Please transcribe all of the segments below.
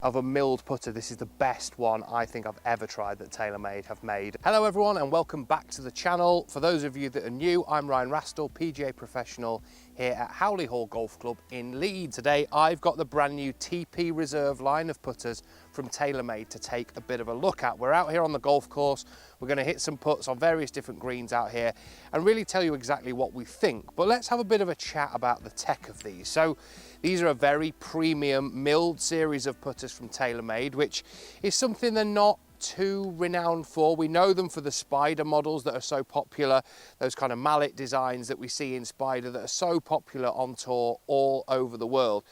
of a milled putter, this is the best one I think I've ever tried that TaylorMade have made. Hello everyone and welcome back to the channel. For those of you that are new, I'm Ryan Rastall, PGA professional here at Howley Hall Golf Club in Leeds. Today I've got the brand new TP Reserve line of putters from TaylorMade to take a bit of a look at. We're out here on the golf course, we're going to hit some putts on various different greens out here and really tell you exactly what we think. But let's have a bit of a chat about the tech of these. So these are a very premium milled series of putters from TaylorMade, which is something they're not too renowned for. We know them for the Spider models that are so popular, those kind of mallet designs that we see in Spider that are so popular on tour all over the world.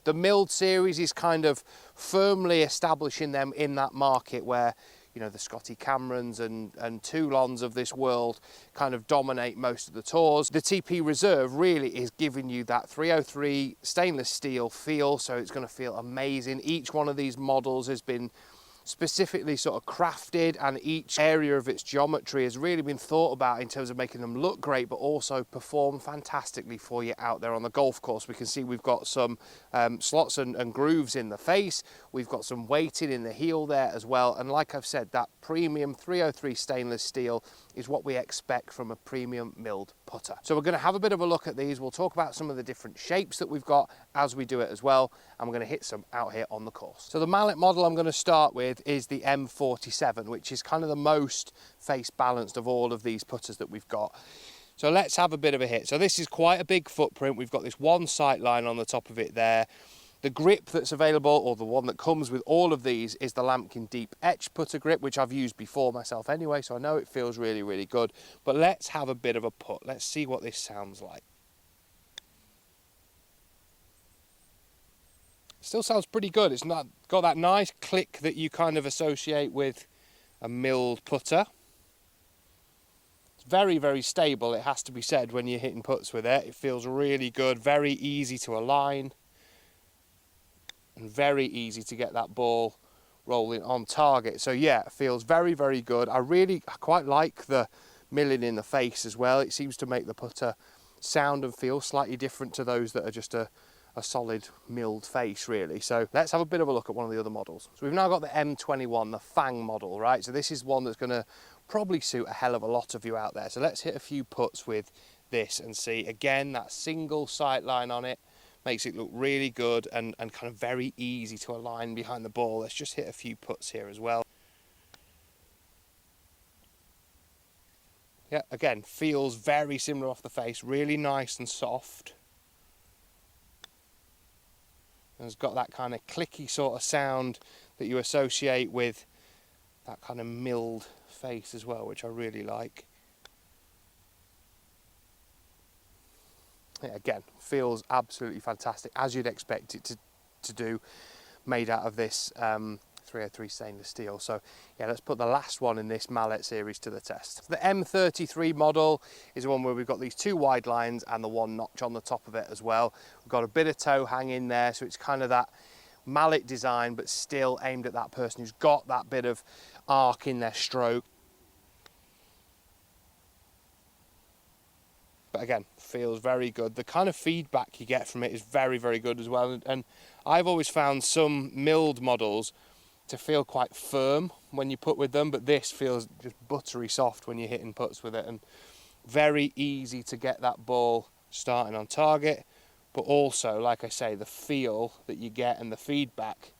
The milled series is kind of firmly establishing them in that market where, you know, the Scotty Camerons and Toulons of this world kind of dominate most of the tours. The TP Reserve really is giving you that 303 stainless steel feel, so it's going to feel amazing. Each one of these models has been specifically sort of crafted, and each area of its geometry has really been thought about in terms of making them look great but also perform fantastically for you out there on the golf course. We can see we've got some slots and grooves in the face, we've got some weighting in the heel there as well, and like I've said, that premium 303 stainless steel is what we expect from a premium milled putter. So we're going to have a bit of a look at these. We'll talk about some of the different shapes that we've got as we do it as well, and we're going to hit some out here on the course. So the mallet model I'm going to start with is the M47, which is kind of the most face balanced of all of these putters that we've got. So let's have a bit of a hit. So this is quite a big footprint. We've got this one sight line on the top of it there. The grip that's available, or the one that comes with all of these, is the Lambkin Deep Etch putter grip, which I've used before myself anyway, so I know it feels really, really good. But let's have a bit of a putt. Let's see what this sounds like. Still sounds pretty good. It's not got that nice click that you kind of associate with a milled putter. It's very, very stable, it has to be said, when you're hitting putts with it. It feels really good, very easy to align, and very easy to get that ball rolling on target. So yeah, it feels very, very good. I quite like the milling in the face as well. It seems to make the putter sound and feel slightly different to those that are just a solid milled face, really. So let's have a bit of a look at one of the other models. So we've now got the M21, the Fang model, right? So this is one that's going to probably suit a hell of a lot of you out there. So let's hit a few putts with this and see. Again, that single sight line on it makes it look really good and kind of very easy to align behind the ball. Let's just hit a few putts here as well. Yeah, again, feels very similar off the face, really nice and soft. And it's got that kind of clicky sort of sound that you associate with that kind of milled face as well, which I really like. Yeah, again, feels absolutely fantastic, as you'd expect it to do, made out of this 303 stainless steel. So yeah, let's put the last one in this mallet series to the test. The M33 model is the one where we've got these two wide lines and the one notch on the top of it as well. We've got a bit of toe hang in there, so it's kind of that mallet design but still aimed at that person who's got that bit of arc in their stroke. But again, feels very good. The kind of feedback you get from it is very, very good as well. And I've always found some milled models to feel quite firm when you put with them, but this feels just buttery soft when you're hitting putts with it, and very easy to get that ball starting on target. But also, like I say, the feel that you get and the feedback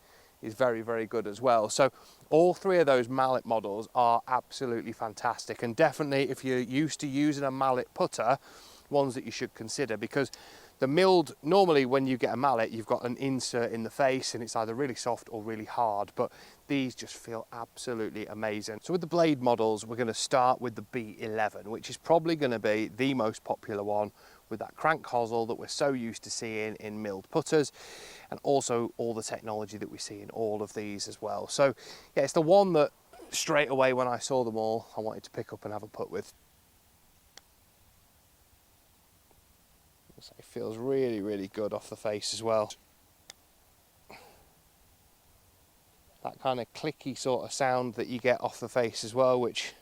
is very, very good as well. So all three of those mallet models are absolutely fantastic, and definitely if you're used to using a mallet putter, ones that you should consider, because the milled, normally when you get a mallet you've got an insert in the face and it's either really soft or really hard, but these just feel absolutely amazing. So with the blade models, we're going to start with the B11, which is probably going to be the most popular one, with that crank hosel that we're so used to seeing in milled putters, and also all the technology that we see in all of these as well. So yeah, it's the one that straight away when I saw them all I wanted to pick up and have a putt with. It feels really, really good off the face as well. That kind of clicky sort of sound that you get off the face as well, which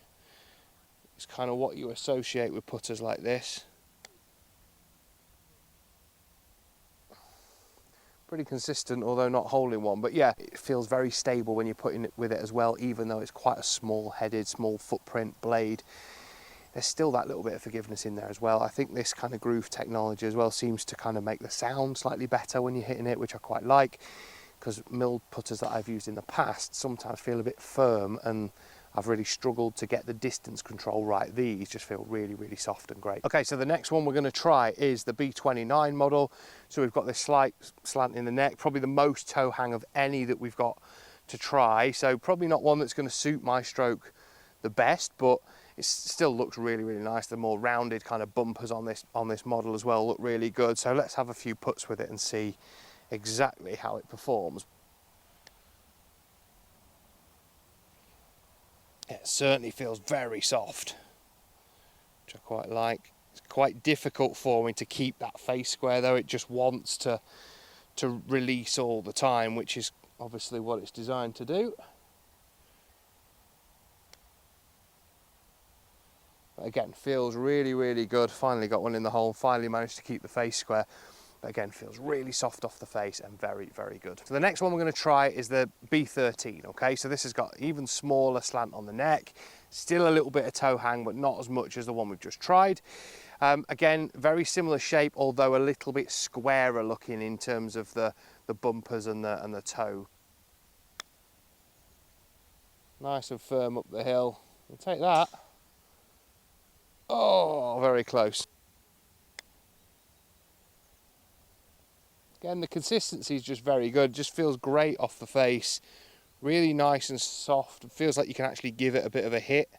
is kind of what you associate with putters like this. pretty consistent, although not holding one. But yeah, it feels very stable when you're putting it with it as well, even though it's quite a small headed, small footprint blade. There's still that little bit of forgiveness in there as well. I think this kind of groove technology as well seems to kind of make the sound slightly better when you're hitting it, which I quite like, because milled putters that I've used in the past sometimes feel a bit firm, and I've really struggled to get the distance control right. These just feel really, really soft and great. Okay, so the next one we're going to try is the B29 model. So we've got this slight slant in the neck, probably the most toe hang of any that we've got to try. So probably not one that's going to suit my stroke the best, but it still looks really, really nice. The more rounded kind of bumpers on this model as well look really good. So let's have a few putts with it and see exactly how it performs. It certainly feels very soft, which I quite like. It's quite difficult for me to keep that face square though. It just wants to release all the time, which is obviously what it's designed to do. Again, feels really, really good. Finally got one in the hole, finally managed to keep the face square. But again, feels really soft off the face and very, very good. So the next one we're going to try is the B13, okay? So this has got even smaller slant on the neck, still a little bit of toe hang, but not as much as the one we've just tried. Again, very similar shape, although a little bit squarer looking in terms of the bumpers and the toe. Nice and firm up the hill. We'll take that. Oh, very close. Again, the consistency is just very good. Just feels great off the face. Really nice and soft. It feels like you can actually give it a bit of a hit,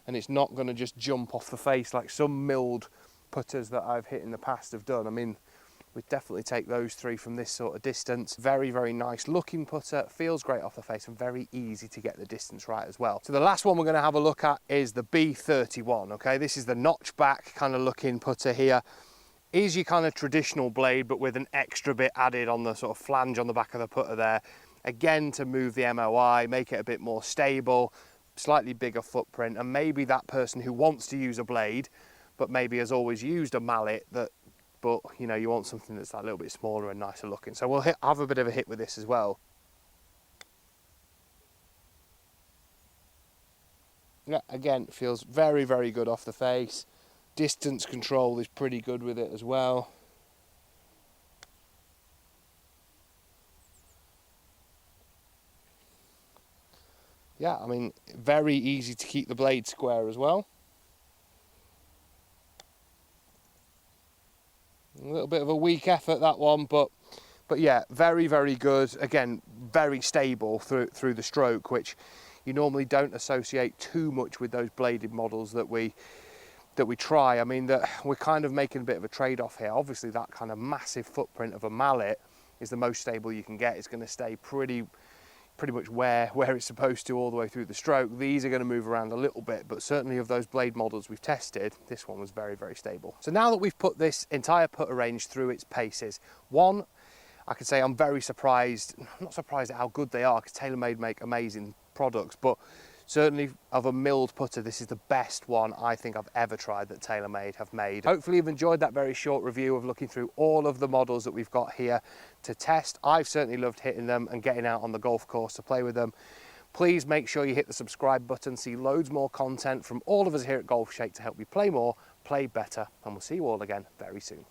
and it's not going to just jump off the face like some milled putters that I've hit in the past have done. I mean, we'd definitely take those three from this sort of distance. Very, very nice looking putter. Feels great off the face and very easy to get the distance right as well. So the last one we're going to have a look at is the B31, okay? This is the notchback kind of looking putter here. Is your kind of traditional blade, but with an extra bit added on the sort of flange on the back of the putter there. Again, to move the MOI, make it a bit more stable, slightly bigger footprint, and maybe that person who wants to use a blade, but maybe has always used a mallet, but you know, you want something that's a little bit smaller and nicer looking. So we'll have a bit of a hit with this as well. Yeah, again, feels very, very good off the face. Distance control is pretty good with it as well. Yeah, I mean, very easy to keep the blade square as well. A little bit of a weak effort, that one, but yeah, very, very good. Again, very stable through the stroke, which you normally don't associate too much with those bladed models that we try. I mean, that we're kind of making a bit of a trade-off here. Obviously, that kind of massive footprint of a mallet is the most stable you can get. It's going to stay pretty much where it's supposed to all the way through the stroke. These are going to move around a little bit, but certainly of those blade models we've tested, this one was very, very stable. So now that we've put this entire putter range through its paces, one, I could say I'm very surprised. I'm not surprised at how good they are, because TaylorMade make amazing products, but certainly of a milled putter, this is the best one I think I've ever tried that TaylorMade have made. Hopefully you've enjoyed that very short review of looking through all of the models that we've got here to test. I've certainly loved hitting them and getting out on the golf course to play with them. Please make sure you hit the subscribe button, see loads more content from all of us here at Golfshake to help you play more, play better, and we'll see you all again very soon.